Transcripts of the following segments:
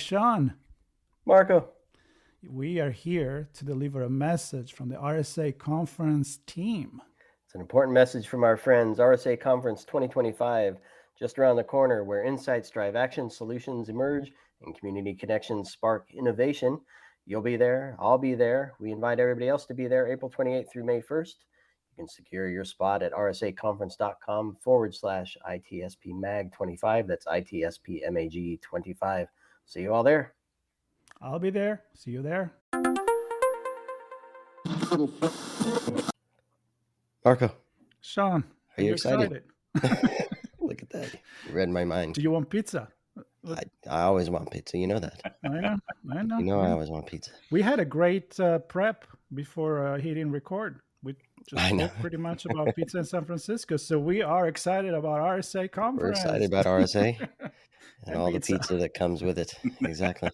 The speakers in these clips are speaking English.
Sean. Marco. We are here to deliver a message from the RSA Conference team. It's an important message from our friends. RSA Conference 2025, just around the corner, where insights drive action, solutions emerge, and community connections spark innovation. You'll be there. I'll be there. We invite everybody else to be there April 28th through May 1st. You can secure your spot at rsaconference.com/ITSPMAG25. That's ITSPMAG25. See you all there. I'll be there. See you there. Marco. Sean, are you excited? Look at that. You read my mind. Do you want pizza? I always want pizza. You know that. I know. You know I always want pizza. We had a great prep before hitting record. We just spoke pretty much about pizza in San Francisco. So we are excited about RSA Conference. We're excited about RSA and all pizza. The pizza that comes with it. Exactly.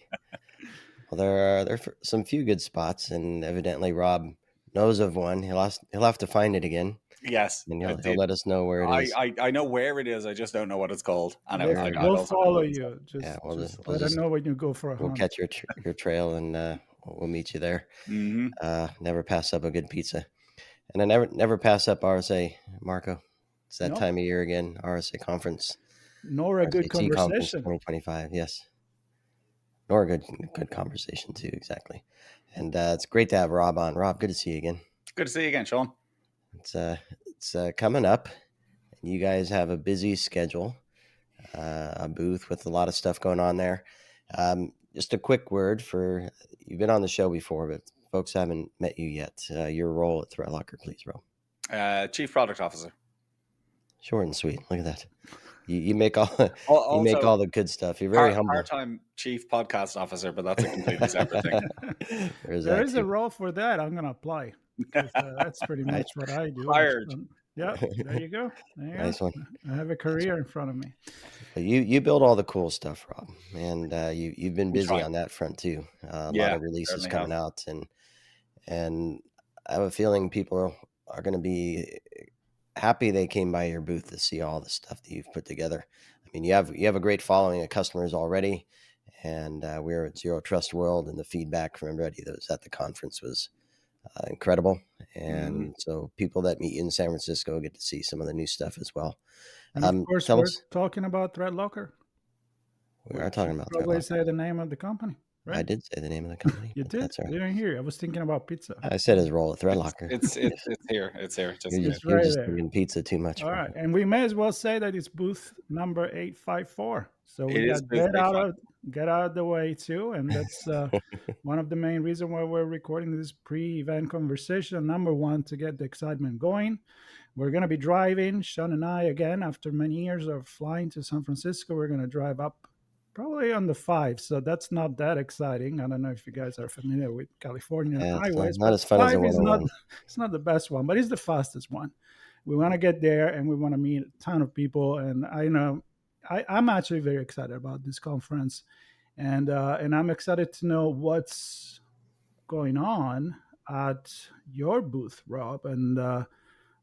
Well, there are some few good spots, and evidently Rob knows of one. He'll have to find it again. Yes, and he'll let us know where it is. I know where it is. I just don't know what it's called. And we'll follow you. We'll let us know when you go for a hunt. We'll catch your trail, and we'll meet you there. Mm-hmm. Never pass up a good pizza, and I never pass up RSA, Marco. It's that time of year again. RSA Conference, nor a RSAC good conversation. 2025, yes. Nor a good conversation too, exactly. And it's great to have Rob on. Rob, good to see you again. Good to see you again, Sean. It's coming up, and you guys have a busy schedule, a booth with a lot of stuff going on there. Just a quick word for you've been on the show before, but folks haven't met you yet. Your role at ThreatLocker, please, Rob. Chief Product Officer. Short and sweet. Look at that. You make all the good stuff. You're very humble. Part-time Chief Podcast Officer, but that's a completely separate thing. There is a role for that. I'm going to apply. That's pretty much what I do. Fired. Yeah, there you go. Nice one. I have a career in front of me. You build all the cool stuff, Rob, and you've been busy on that front too. A lot of releases coming out, and I have a feeling people are going to be happy they came by your booth to see all the stuff that you've put together. I mean, you have a great following of customers already, and we're at Zero Trust World, and the feedback from everybody that was at the conference was incredible. And so people that meet in San Francisco get to see some of the new stuff as well. And of course, we're talking about ThreatLocker. We are talking about probably say the name of the company. Right? I did say the name of the company. You did? That's right. I didn't hear you. I was thinking about pizza. I said his role at ThreatLocker. It's here. It's here. You're just thinking pizza too much. All right. And we may as well say that it's booth number 854. So we got get out of the way too. And that's one of the main reasons why we're recording this pre-event conversation. Number one, to get the excitement going. We're going to be driving, Sean and I, again, after many years of flying to San Francisco. We're going to drive up probably on the 5, so that's not that exciting. I don't know if you guys are familiar with California highways. It's not as fun as the 101. It's not the best one, but it's the fastest one. We want to get there, and we want to meet a ton of people. And I know I'm actually very excited about this conference, and I'm excited to know what's going on at your booth, Rob, and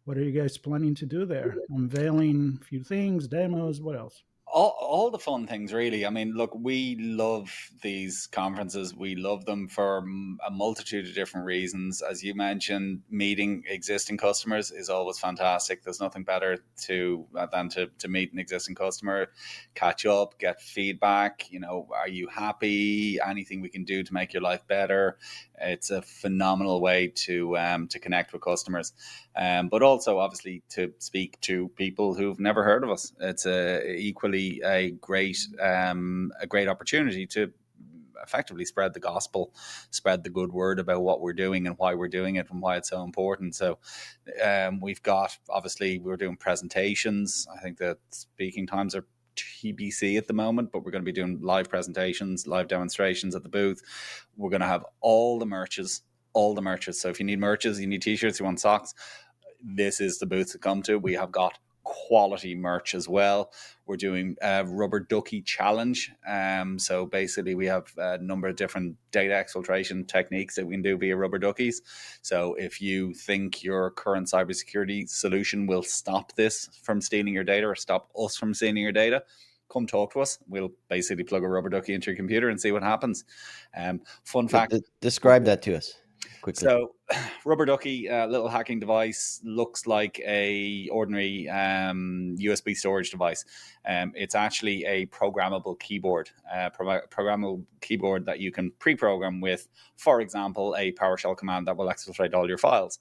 what are you guys planning to do there? Unveiling a few things, demos, what else? All the fun things, really. I mean, look, we love these conferences. We love them for a multitude of different reasons. As you mentioned, meeting existing customers is always fantastic. There's nothing better than to meet an existing customer, catch up, get feedback. You know, are you happy? Anything we can do to make your life better? It's a phenomenal way to connect with customers, but also obviously to speak to people who've never heard of us. It's equally a great opportunity to effectively spread the gospel, spread the good word about what we're doing and why we're doing it and why it's so important. So we're doing presentations. I think that speaking times are TBC at the moment, but we're going to be doing live presentations, live demonstrations at the booth. We're going to have all the merches. So if you need merches, you need t-shirts, you want socks, this is the booth to come to. We have got quality merch as well. We're doing a rubber ducky challenge. So basically we have a number of different data exfiltration techniques that we can do via rubber duckies. So if you think your current cybersecurity solution will stop this from stealing your data or stop us from stealing your data, come talk to us. We'll basically plug a rubber ducky into your computer and see what happens. Fun fact. Describe that to us quickly. So rubber ducky, little hacking device, looks like a ordinary USB storage device. It's actually a programmable keyboard, programmable keyboard that you can pre-program with, for example, a PowerShell command that will exfiltrate all your files.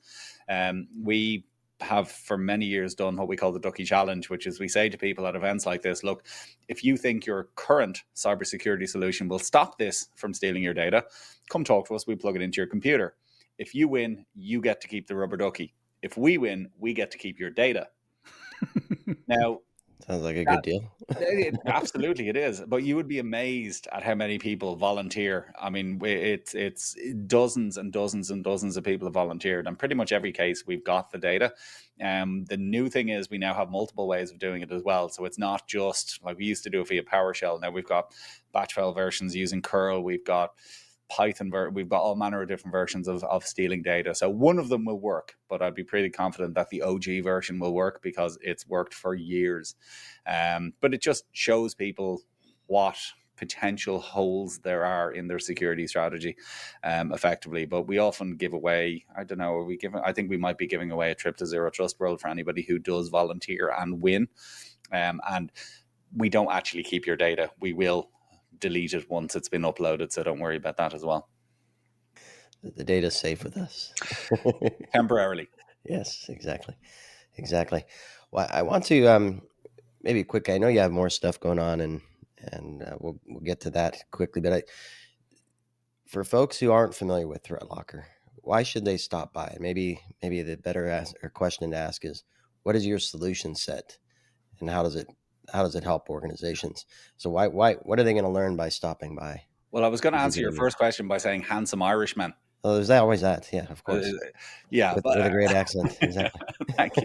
We have for many years done what we call the Ducky Challenge, which is we say to people at events like this, look, if you think your current cybersecurity solution will stop this from stealing your data, come talk to us, we plug it into your computer. If you win, you get to keep the rubber ducky. If we win, we get to keep your data. Now, sounds like a good deal. Absolutely, it is. But you would be amazed at how many people volunteer. I mean, it's dozens and dozens and dozens of people have volunteered, and pretty much every case we've got the data. The new thing is we now have multiple ways of doing it as well. So it's not just like we used to do it via PowerShell. Now we've got batch file versions using curl. We've got Python, we've got all manner of different versions of stealing data. So one of them will work, but I'd be pretty confident that the OG version will work because it's worked for years. But it just shows people what potential holes there are in their security strategy effectively. But we often give away, I don't know, I think we might be giving away a trip to Zero Trust World for anybody who does volunteer and win. And we don't actually keep your data. We will delete it once it's been uploaded, so don't worry about that as well. The data's safe with us. Temporarily. Yes, exactly. Well, I want to maybe quick, I know you have more stuff going on, and we'll get to that quickly, but for folks who aren't familiar with ThreatLocker, why should they stop by? Maybe the better question to ask is, what is your solution set, and how does it help organizations? So why what are they going to learn by stopping by? Well, I was going to answer your first question by saying handsome Irishmen. Oh, there's always that. Yeah, of course. Yeah. With a great accent. Exactly. Thank you.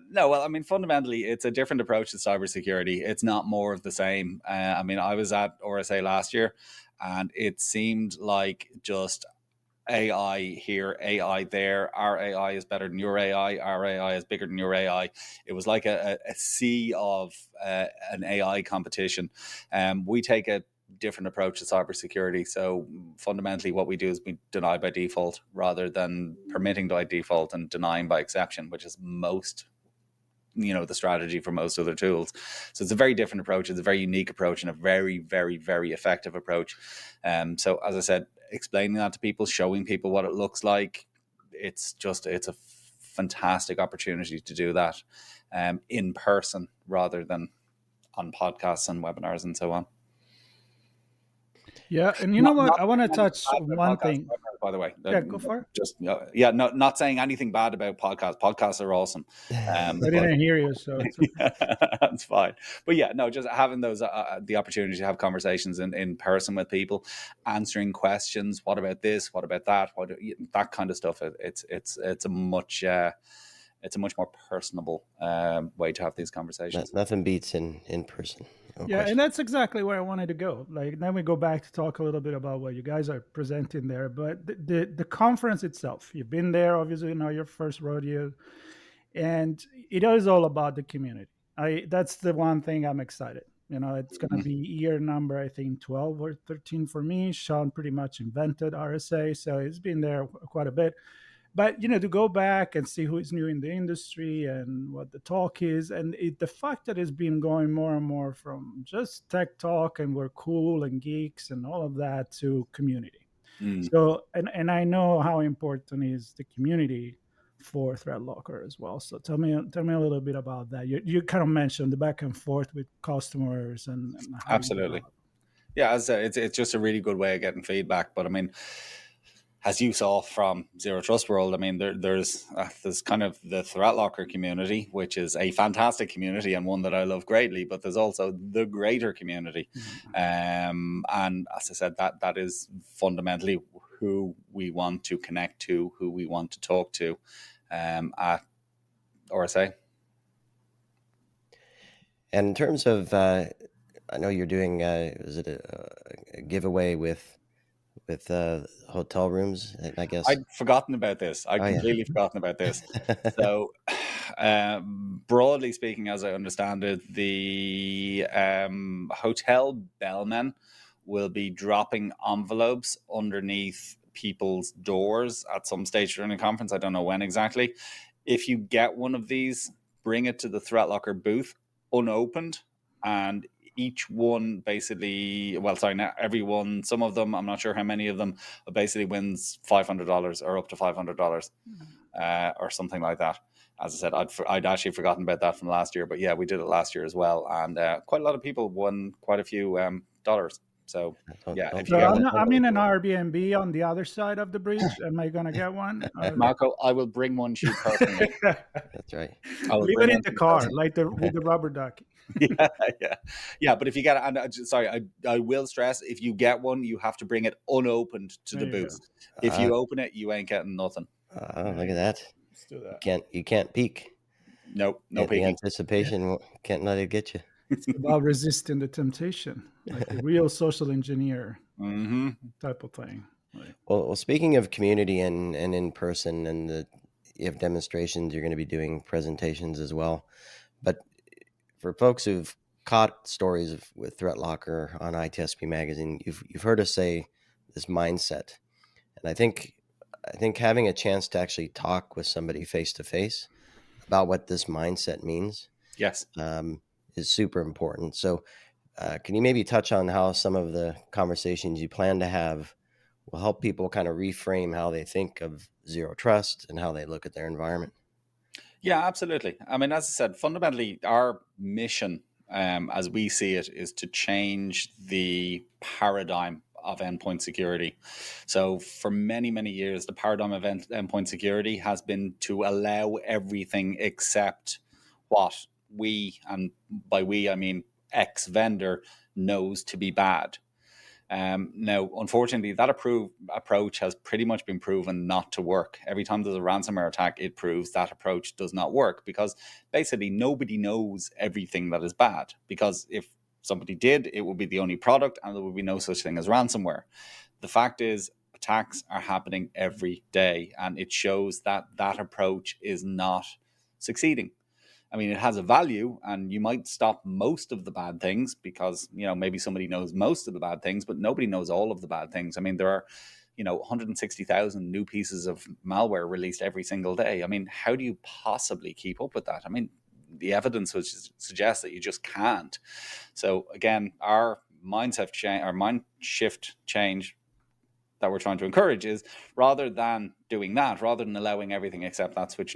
No, well, I mean, fundamentally, it's a different approach to cybersecurity. It's not more of the same. I mean, I was at RSA last year, and it seemed like just AI here, AI there. Our AI is better than your AI. Our AI is bigger than your AI. It was like a sea of an AI competition. We take a different approach to cybersecurity. So fundamentally, what we do is we deny by default rather than permitting by default and denying by exception, which is the strategy for most other tools. So it's a very different approach. It's a very unique approach and a very, very, very effective approach. So as I said, explaining that to people, showing people what it looks like, it's a fantastic opportunity to do that in person rather than on podcasts and webinars and so on. Yeah, and you know what? I want to touch one thing. By the way, yeah, go for it. Just not saying anything bad about podcasts. Podcasts are awesome. I didn't hear you, so it's okay. That's fine. But yeah, no, just having those the opportunity to have conversations in person with people, answering questions. What about this? What about that? That kind of stuff. It's a much more personable way to have these conversations. Nothing beats in person. Yeah, and that's exactly where I wanted to go. Like, then we go back to talk a little bit about what you guys are presenting there. But the conference itself, you've been there, obviously, your first rodeo, and it is all about the community. That's the one thing I'm excited. It's going to be year number, I think, 12 or 13 for me. Sean pretty much invented RSA, so he's been there quite a bit. But, to go back and see who is new in the industry and what the talk is, and the fact that it's been going more and more from just tech talk and we're cool and geeks and all of that to community. So, and I know how important is the community for ThreatLocker as well. So tell me a little bit about that. You kind of mentioned the back and forth with customers and how absolutely. Yeah, as it's just a really good way of getting feedback. But I mean, as you saw from Zero Trust World, I mean, there's kind of the ThreatLocker community, which is a fantastic community and one that I love greatly, but there's also the greater community. And as I said, that is fundamentally who we want to connect to, who we want to talk to at RSA. And in terms of, I know you're doing, is it a giveaway with hotel rooms, I guess? I'd forgotten about this. I'd completely forgotten about this. So broadly speaking, as I understand it, the hotel bellmen will be dropping envelopes underneath people's doors at some stage during the conference. I don't know when exactly. If you get one of these, bring it to the ThreatLocker booth unopened, and each one basically, everyone, some of them, I'm not sure how many of them, basically wins $500 or up to $500 or something like that. As I said, I'd actually forgotten about that from last year, but yeah, we did it last year as well, and quite a lot of people won quite a few dollars. So yeah, if you So get one, I'm in an Airbnb on the other side of the bridge. Am I gonna get one? Marco, I will bring one to you personally. That's right. Leave it in the car, like with the rubber ducky. yeah. But if you get it, and sorry, I will stress, if you get one, you have to bring it unopened to the booth. If you open it, you ain't getting nothing. Look at that. Let's do that. You can't peek. Nope, no peeking. The anticipation can't let it get you. It's about resisting the temptation, like a real social engineer type of thing. Right. Well, speaking of community and in person, and you have demonstrations, you're going to be doing presentations as well. But for folks who've caught stories with ThreatLocker on ITSP Magazine, you've heard us say this mindset, and I think having a chance to actually talk with somebody face to face about what this mindset means, yes, is super important. So, can you maybe touch on how some of the conversations you plan to have will help people kind of reframe how they think of zero trust and how they look at their environment? Yeah, absolutely. I mean, as I said, fundamentally, our mission, as we see it, is to change the paradigm of endpoint security. So for many, many years, the paradigm of endpoint security has been to allow everything except what we, and by we, I mean X vendor, knows to be bad. Now, unfortunately, that approach has pretty much been proven not to work. Every time there's a ransomware attack, it proves that approach does not work, because basically nobody knows everything that is bad. Because if somebody did, it would be the only product, and there would be no such thing as ransomware. The fact is, attacks are happening every day, and it shows that that approach is not succeeding. I mean, it has a value, and you might stop most of the bad things because, maybe somebody knows most of the bad things, but nobody knows all of the bad things. I mean, there are, 160,000 new pieces of malware released every single day. I mean, how do you possibly keep up with that? I mean, the evidence would suggest that you just can't. So again, our mindset change, our mind shift change that we're trying to encourage is, rather than doing that, rather than allowing everything except that's which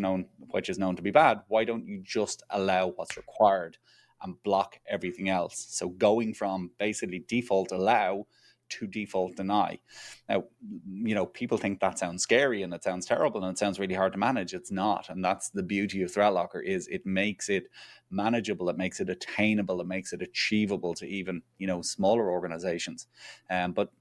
is known to be bad, why don't you just allow what's required and block everything else? So going from basically default allow to default deny. Now, people think that sounds scary and it sounds terrible and it sounds really hard to manage. It's not. And that's the beauty of ThreatLocker, is it makes it manageable, it makes it attainable, it makes it achievable to even, smaller organizations. But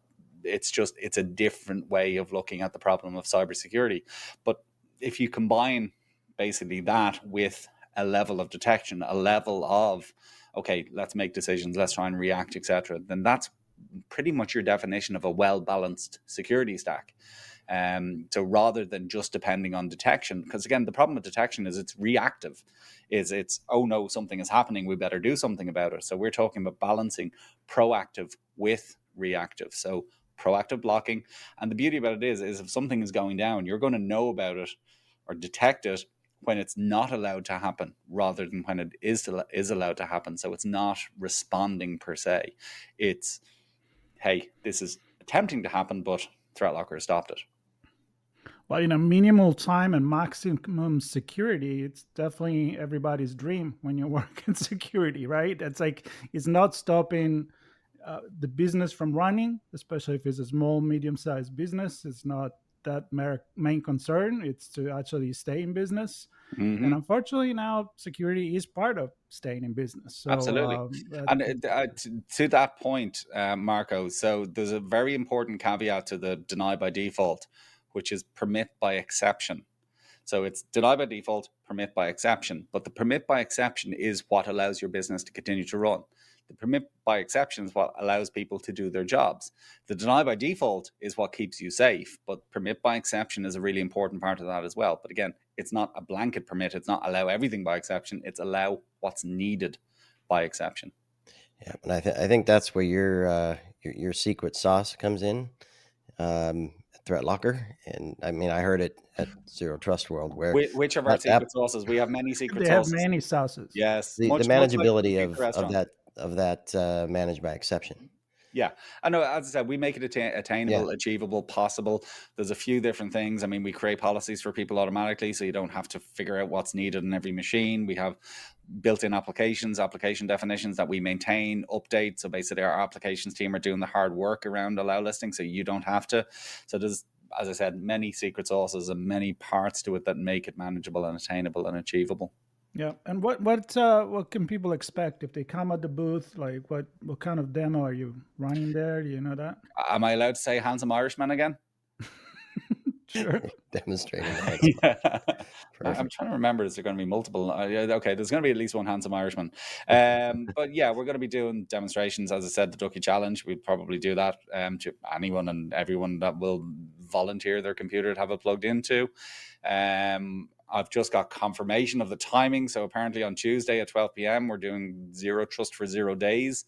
it's a different way of looking at the problem of cybersecurity. But if you combine basically that with a level of detection, a level of, okay, let's make decisions, let's try and react, etc., then that's pretty much your definition of a well-balanced security stack. So rather than just depending on detection, because again, the problem with detection is it's reactive. It's, oh no, something is happening, we better do something about it. So we're talking about balancing proactive with reactive. So proactive blocking. And the beauty about it is if something is going down, you're going to know about it or detect it when it's not allowed to happen, rather than when it is allowed to happen. So it's not responding per se. It's, hey, this is attempting to happen, but ThreatLocker has stopped it. Well, minimal time and maximum security, it's definitely everybody's dream when you work in security, right? It's not stopping the business from running, especially if it's a small, medium-sized business. It's not that main concern. It's to actually stay in business. Mm-hmm. And unfortunately, now security is part of staying in business. So, absolutely. And to that point, Marco, so there's a very important caveat to the deny by default, which is permit by exception. So it's deny by default, permit by exception. But the permit by exception is what allows your business to continue to run. The permit by exception is what allows people to do their jobs. The deny by default is what keeps you safe, but permit by exception is a really important part of that as well. But again, it's not a blanket permit. It's not allow everything by exception. It's allow what's needed by exception. Yeah, and I think that's where your secret sauce comes in, ThreatLocker. And I mean, I heard it at Zero Trust World, where which of our secret sauces? We have many secret sauces. They have many sauces. Yes, the manageability of that managed by exception. Yeah, I know. As I said, we make it attainable, achievable, possible. There's a few different things. I mean, we create policies for people automatically, so you don't have to figure out what's needed in every machine. We have built-in application definitions that we maintain, update. So basically, our applications team are doing the hard work around allow listing, so you don't have to. So there's, as I said, many secret sauces and many parts to it that make it manageable and attainable and achievable. Yeah, and what can people expect if they come at the booth? Like, what kind of demo are you running there? Do you know that? Am I allowed to say handsome Irishman again? Sure. Demonstrating. Yeah. I'm trying to remember. Is there going to be multiple? Okay, there's going to be at least one handsome Irishman. But yeah, we're going to be doing demonstrations. As I said, the Ducky Challenge. We'd probably do that to anyone and everyone that will volunteer their computer to have it plugged into. I've just got confirmation of the timing. So apparently on Tuesday at 12 p.m. we're doing Zero Trust for 0 days,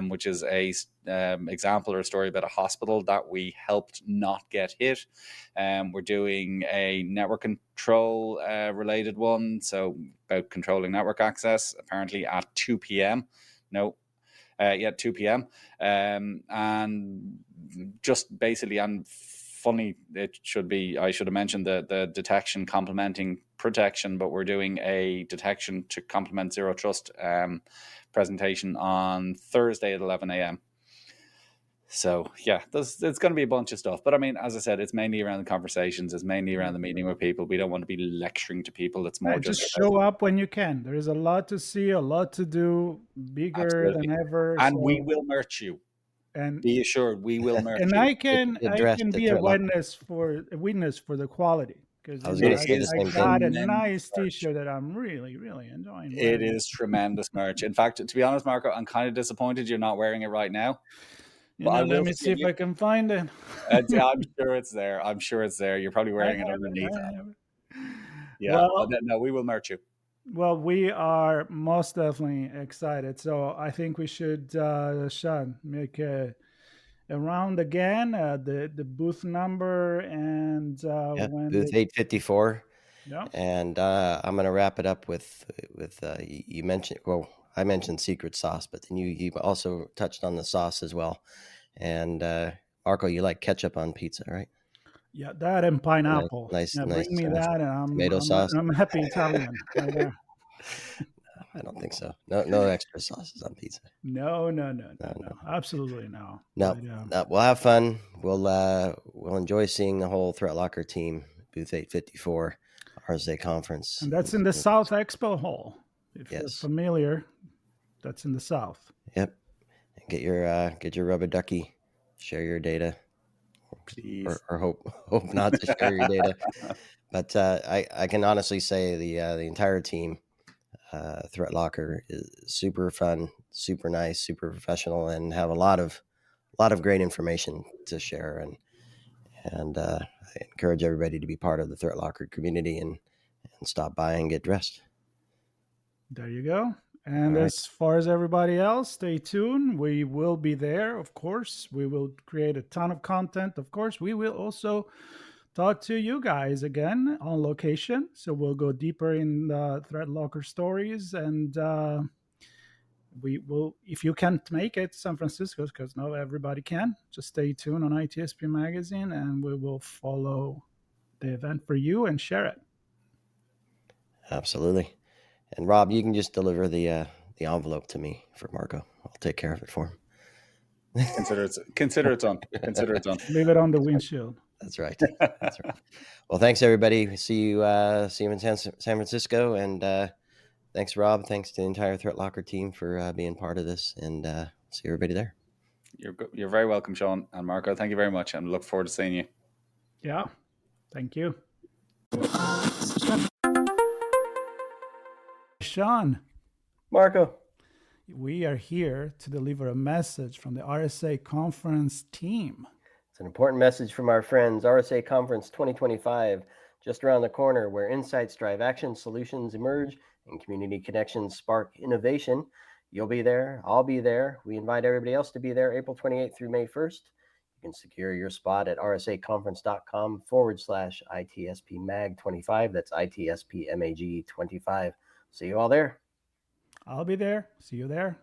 which is a example or a story about a hospital that we helped not get hit. We're doing a network control related one, so about controlling network access, apparently at 2 p.m. 2 p.m. And just basically, and funny, it should be, I should have mentioned the detection complementing protection, but we're doing a detection to complement Zero Trust presentation on Thursday at 11 a.m. So yeah, it's going to be a bunch of stuff. But I mean, as I said, it's mainly around the conversations. It's mainly around the meeting with people. We don't want to be lecturing to people. It's more just show up when you can. There is a lot to see, a lot to do, bigger than ever. And we will merch you. And be assured, we will merch and you. I can be a witness for the quality. Because I was going to say the same thing. I got a nice T-shirt that I'm really, really enjoying. It is tremendous merch. In fact, to be honest, Marco, I'm kind of disappointed you're not wearing it right now. Let me see if I can find it. I'm sure it's there. I'm sure it's there. You're probably wearing it underneath. Yeah. Well, no, we will merch you. Well, we are most definitely excited. So I think we should, Sean, make a round again, the booth number and when booth 854. Yeah. And I'm going to wrap it up with you mentioned, well, I mentioned secret sauce, but then you also touched on the sauce as well. And Marco, you like ketchup on pizza, right? Yeah, that and pineapple. Nice. Bring me that, and tomato sauce. I'm a happy Italian right there. I don't think so. No extra sauces on pizza. No. Absolutely no. No, we'll have fun. We'll enjoy seeing the whole ThreatLocker team, booth 854, RSAC Conference. And that's in the South Expo Hall. If you're familiar, that's in the South. Yep. And get your rubber ducky. Share your data. Please. Or hope not to share your data. But I can honestly say the entire team, ThreatLocker, is super fun, super nice, super professional, and have a lot of great information to share. And I encourage everybody to be part of the ThreatLocker community and stop by and get dressed. There you go. And as far as everybody else, stay tuned. We will be there, of course. We will create a ton of content. Of course, we will also talk to you guys again on location. So we'll go deeper in the ThreatLocker stories. And we will, if you can't make it to San Francisco, because not everybody can, just stay tuned on ITSP Magazine, and we will follow the event for you and share it. Absolutely. And Rob, you can just deliver the envelope to me for Marco. I'll take care of it for him. Consider it done. Consider it done. Leave it on the windshield. That's right. Well, thanks everybody. See you in San Francisco, and thanks Rob. Thanks to the entire ThreatLocker team for being part of this, and see everybody there. You're very welcome, Sean and Marco. Thank you very much, and look forward to seeing you. Yeah, thank you. Sean. Marco. We are here to deliver a message from the RSA Conference team. It's an important message from our friends. RSA Conference 2025, just around the corner, where insights drive action, solutions emerge, and community connections spark innovation. You'll be there. I'll be there. We invite everybody else to be there April 28th through May 1st. You can secure your spot at rsaconference.com/ITSPMAG25. That's ITSPMAG25. See you all there. I'll be there. See you there.